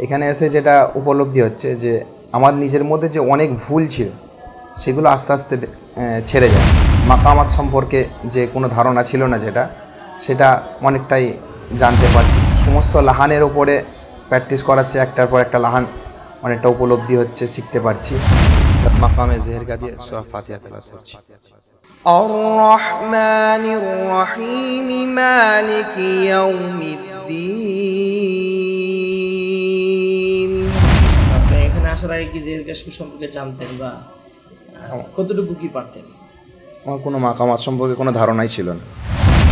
এখানে এসে যেটা উপলব্ধি হচ্ছে যে আমার নিজের মধ্যে যে অনেক ভুল ছিল সেগুলো আস্তে আস্তে ছেড়ে যাচ্ছে। মাকামাত সম্পর্কে যে কোনো ধারণা ছিল না সেটা অনেকটাই জানতে পারছি। সমস্ত লাহানের ওপরে প্র্যাকটিস করাচ্ছে, একটার পর একটা লাহান অনেকটা উপলব্ধি হচ্ছে, শিখতে পারছি। মাকামে জেহেরগা দিয়ে সূরা ফাতিহা তেলাওয়াত করছি। আর-রহমানির রহিম মালিকি ইয়াউমিদ্দিন। আপনি এখানে আসার আগে কি জেহেরগা সম্পর্কে জানতেন বা কতটুকু কি পারতেন? আমার কোনো মাকামাত সম্পর্কে কোনো ধারণাই ছিল না।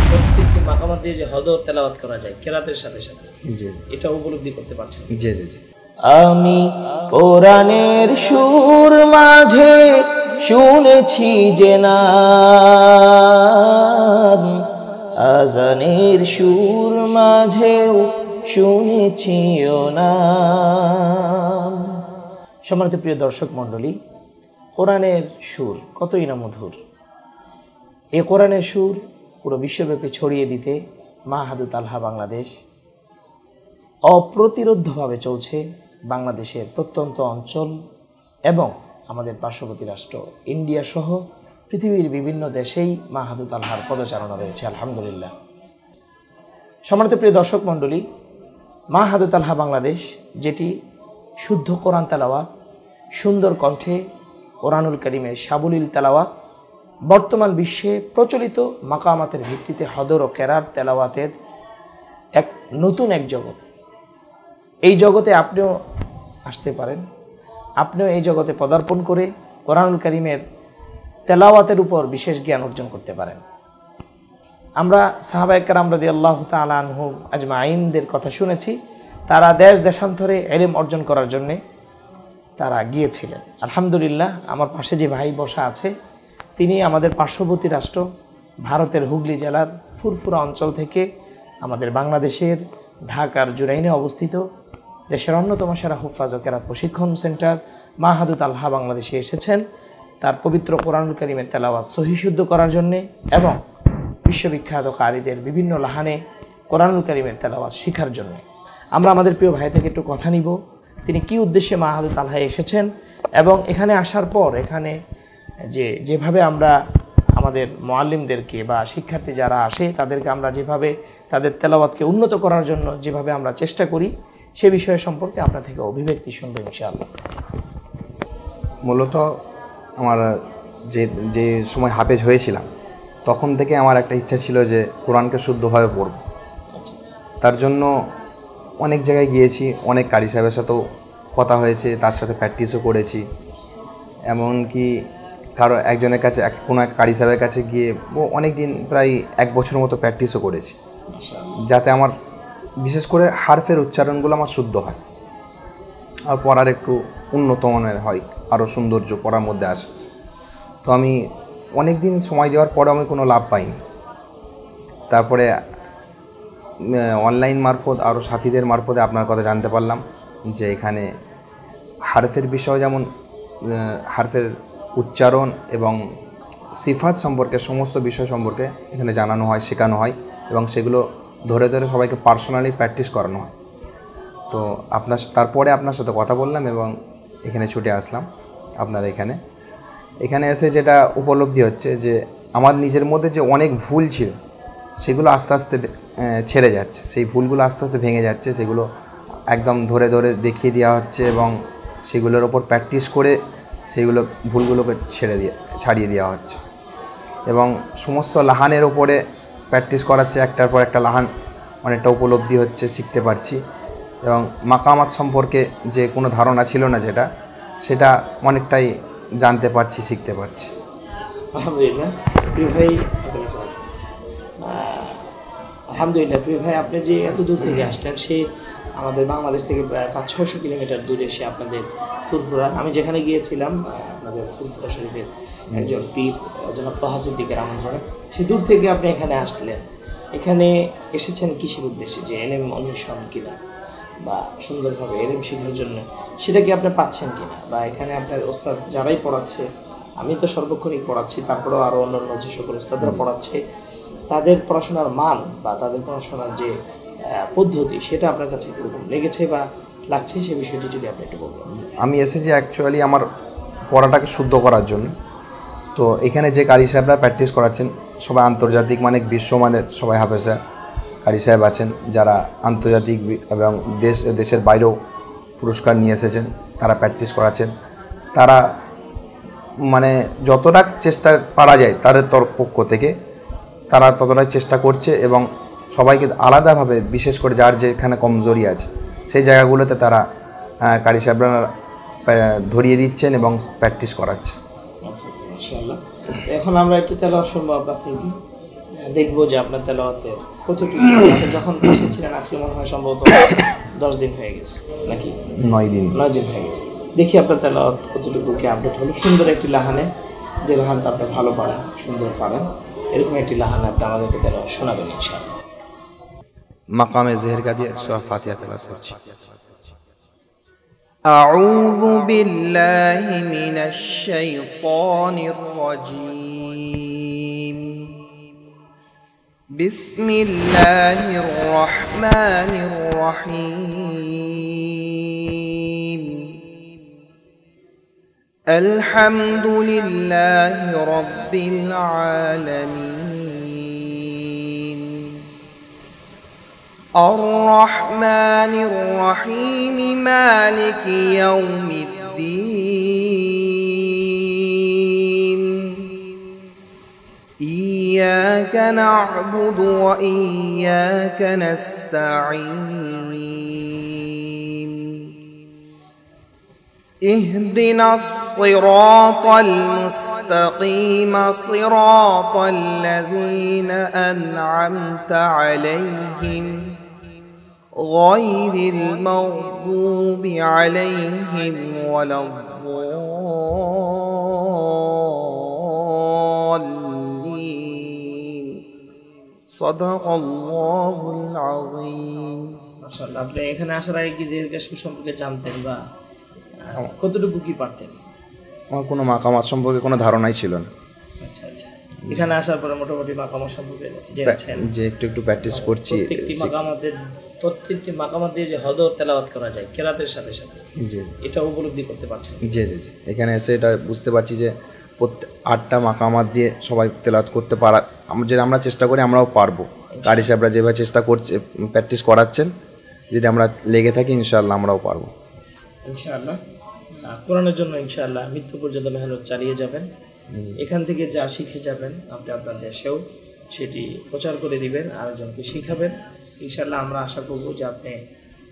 প্রত্যেকটি মাকামাত দিয়ে যে হদর তেলাওয়াত করা যায় কেরাতের সাথে সাথে, জি, এটা উপলব্ধি করতে পারছেন? জি জি জি। আমি কোরআনের সুর মাঝে শুনেছি যে নাম, আজানের সুর মাঝেও শুনেছি ও নাম। সম্মানিত প্রিয় দর্শক মণ্ডলী, কোরআনের সুর কতই না মধুর। এই কোরআনের সুর পুরো বিশ্বব্যাপী ছড়িয়ে দিতে মাহাদু তালহা বাংলাদেশ অপ্রতিরোধ্যভাবে চলছে। বাংলাদেশের প্রত্যন্ত অঞ্চল এবং আমাদের পার্শ্ববর্তী রাষ্ট্র ইন্ডিয়া সহ পৃথিবীর বিভিন্ন দেশেই মাহাদু তালহার পদচারণা রয়েছে, আলহামদুলিল্লাহ। সম্মানিত প্রিয় দর্শক মণ্ডলী, মাহাদু তালহা বাংলাদেশ, যেটি শুদ্ধ কোরআন তেলাওয়াত, সুন্দর কণ্ঠে কোরআনুল কারীমের সাবলীল তেলাওয়াত, বর্তমান বিশ্বে প্রচলিত মাকামাতের ভিত্তিতে হদর ও কেরাত তেলাওয়াতের এক নতুন এক জগৎ। এই জগতে আপনিও আসতে পারেন, আপনিও এই জগতে পদার্পণ করে কোরআনুল কারীমের তেলাওয়াতের উপর বিশেষ জ্ঞান অর্জন করতে পারেন। আমরা সাহাবায়ে কেরাম রাদিয়াল্লাহু তাআলা আনহুম আজমাইনদের কথা শুনেছি, তারা দেশ দেশান্তরে ইলম অর্জন করার জন্যে তারা গিয়েছিলেন। আলহামদুলিল্লাহ, আমার পাশে যে ভাই বসা আছে তিনি আমাদের পার্শ্ববর্তী রাষ্ট্র ভারতের হুগলি জেলার ফুরফুরা অঞ্চল থেকে আমাদের বাংলাদেশের ঢাকার জুরাইনে অবস্থিত দেশের অন্যতম সেরা হুফাজ ও কেরাত প্রশিক্ষণ সেন্টার মাহাদু তালহা বাংলাদেশে এসেছেন তার পবিত্র কোরআনুল কারীমের তেলাওয়াত সহিহ শুদ্ধ করার জন্যে এবং বিশ্ববিখ্যাত কারীদের বিভিন্ন লাহানে কোরআনুল কারীমের তেলাওয়াত শেখার জন্য। আমরা আমাদের প্রিয় ভাই থেকে একটু কথা নিব, তিনি কি উদ্দেশ্যে মাহাদু তালহায় এসেছেন এবং এখানে আসার পর এখানে যেভাবে আমরা আমাদের মুআল্লিমদেরকে বা শিক্ষার্থী যারা আসে তাদেরকে আমরা যেভাবে তাদের তেলাওয়াতকে উন্নত করার জন্য যেভাবে আমরা চেষ্টা করি সে বিষয় সম্পর্কে আপনার থেকে অভিব্যক্তি শুনবো ইনশাআল্লাহ। মূলত আমার যে সময় হাফেজ হয়েছিলাম তখন থেকে আমার একটা ইচ্ছা ছিল যে কোরআনকে শুদ্ধভাবে পড়ব। তার জন্য অনেক জায়গায় গিয়েছি, অনেক কারি সাহেবের সাথেও কথা হয়েছে, তার সাথে প্র্যাকটিসও করেছি। এমনকি কারো একজনের কাছে কোনো এক কারি সাহেবের কাছে গিয়ে অনেক দিন প্রায় 1 বছর মতো প্র্যাকটিসও করেছি, যাতে আমার বিশেষ করে হারফের উচ্চারণগুলো আমার শুদ্ধ হয় আর পড়ার একটু উন্নত মানের হয়, আরও সৌন্দর্য পড়ার মধ্যে আসে। তো আমি অনেক দিন সময় দেওয়ার পরে আমি কোনো লাভ পাইনি। তারপরে অনলাইন মারফত আরও সাথীদের মারফতে আপনার কথা জানতে পারলাম যে এখানে হারফের বিষয়, যেমন হারফের উচ্চারণ এবং সিফাত সম্পর্কে সমস্ত বিষয় সম্পর্কে এখানে জানানো হয়, শেখানো হয় এবং সেগুলো ধরে ধরে সবাইকে পার্সোনালি প্র্যাকটিস করানো হয়। তো তারপরে আপনার সাথে কথা বললাম এবং এখানে ছুটে আসলাম আপনার এখানে এসে যেটা উপলব্ধি হচ্ছে যে আমার নিজের মধ্যে যে অনেক ভুল ছিল সেগুলো আস্তে আস্তে ছেড়ে যাচ্ছে, সেই ভুলগুলো আস্তে আস্তে ভেঙে যাচ্ছে, সেগুলো একদম ধরে ধরে দেখিয়ে দেওয়া হচ্ছে এবং সেগুলোর ওপর প্র্যাকটিস করে সেইগুলো ভুলগুলোকে ছাড়িয়ে দেওয়া হচ্ছে এবং সমস্ত লাহানের ওপরে প্র্যাকটিস করাচ্ছে, একটার পর একটা লাহান অনেকটা উপলব্ধি হচ্ছে, শিখতে পারছি এবং মাকামাত সম্পর্কে যে কোনো ধারণা ছিল না সেটা অনেকটাই জানতে পারছি, শিখতে পারছি। আলহামদুলিল্লাহ প্রিয় ভাই, আলহামদুলিল্লাহ প্রিয় ভাই, আপনি যে এত দূর থেকে আসলেন, সে আমাদের বাংলাদেশ থেকে প্রায় 500-600 কিলোমিটার দূরে সে আপনাদের ফুরফুরা, আমি যেখানে গিয়েছিলাম আপনাদের ফুরফুরা শরীফের একজন পীর জনাব তোহা সিদ্দিকের আমন্ত্রণে, সে দূর থেকে আপনি এখানে আসলেন। এখানে এসেছেন কিসের উদ্দেশ্যে, যে এলএম অন্বেষণ কিনা বা সুন্দরভাবে এলএম শেখার জন্য, সেটা কি আপনি পাচ্ছেন কিনা, বা এখানে আপনার ওস্তাদ যারাই পড়াচ্ছে, আমি তো সর্বক্ষণিক পড়াচ্ছি, তারপরেও আরও অন্যান্য যে সকল ওস্তাদরা পড়াচ্ছে তাদের পড়াশোনার মান বা তাদের পড়াশোনার যে পদ্ধতি সেটা আপনার কাছে কীরকম লেগেছে বা লাগছে সে বিষয়টি যদি আপনি একটু বলতেন। আমি এসেছি অ্যাকচুয়ালি আমার পড়াটাকে শুদ্ধ করার জন্য। তো এখানে যে কারি সাহেবরা প্র্যাকটিস করাচ্ছেন সবাই আন্তর্জাতিক মানে বিশ্বমানের সবাই হাফেজা কারি সাহেব আছেন, যারা আন্তর্জাতিক এবং দেশের বাইরেও পুরস্কার নিয়ে এসেছেন, তারা প্র্যাকটিস করাচ্ছেন। তারা মানে যতটা চেষ্টা পারা যায় তাদের পক্ষ থেকে তারা ততটাই চেষ্টা করছে, এবং সবাইকে আলাদাভাবে বিশেষ করে যার যেখানে কমজোরি আছে সেই জায়গাগুলোতে তারা কারি সাহেবরা ধরিয়ে দিচ্ছেন এবং প্র্যাকটিস করাচ্ছে। আচ্ছা আচ্ছা, ইনশাআল্লাহ। এখন আমরা একটু তেলাওয়াত শুনবো আপনার থেকে, দেখবো যে আপনার তেলাওয়াতের কতটুকু। আপনি যখন এসেছিলেন আজকে মনে হয় সম্ভবত 10 দিন হয়ে গেছে নাকি? 9 দিন হয়ে গেছে। দেখি আপনার তেলাওয়াত কতটুকু কি আপডেট হলো। সুন্দর একটি লাহানে, যে লাহানটা আপনি ভালো পারেন, সুন্দর পারেন, এরকম একটি লাহানে আপনি আমাদেরকে তেলাওয়াত শোনাবেন ইনশাআল্লাহ। মাকামে জেহেরকা দিয়ে সূরা ফাতিহা তেলাওয়াত করছি। أعوذ بالله من الشيطان الرجيم. بسم الله الرحمن الرحيم. الحمد لله رب العالمين. الرحمن الرحيم مالك يوم الدين. إياك نعبد وإياك نستعين. اهدنا الصراط المستقيم صراط الذين أنعمت عليهم غير المغضوب عليهم ولا الضالين. صدق الله العظيم. মাশাআল্লাহ। আপনি এখানে আসার আগে কি জেহেরকা সম্পর্কে জানতেন বা কতটুকু কি পারতেন? আমার কোনো মাকামাত সম্পর্কে কোনো ধারণাই ছিল না। আচ্ছা আচ্ছা, এখানে আসার পরে মোটামুটি মাকামাত সম্পর্কে জেনেছেন? যে একটু একটু প্র্যাকটিস করছি। প্রত্যেকটি মাকামাত দিয়ে যে হদর তেলাওয়াত করা যায় কেরাতের সাথে সাথে, জি এটা উপলব্ধি করতে পারছেন? জি জি জি, এখানে এসে এটা বুঝতে পারছি যে 8টা মাকামাত দিয়ে সবাই তেলাওয়াত করতে পারা, আমরা চেষ্টা করি আমরাও পারবো। কারি সাহেবরা যেভাবে চেষ্টা করছে প্র্যাকটিস করাচ্ছেন, যদি আমরা লেগে থাকি ইনশাআল্লাহ আমরাও পারবো ইনশাআল্লাহ। কোরআনের জন্য ইনশাআল্লাহ মৃত্যু পর্যন্ত মেহনত চালিয়ে যাবেন। এখান থেকে যা শিখে যাবেন আপনি আপনার দেশেও সেটি প্রচার করে দিবেন, আরেকজনকে শিখাবেন। ইনশাআল্লাহ আমরা আশা করব যে আপনি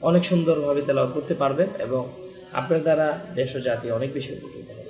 অনেক সুন্দরভাবে তেলাওয়াত করতে পারবেন এবং আপনার দ্বারা দেশ ও জাতি অনেক বেশি উপকৃত হবে।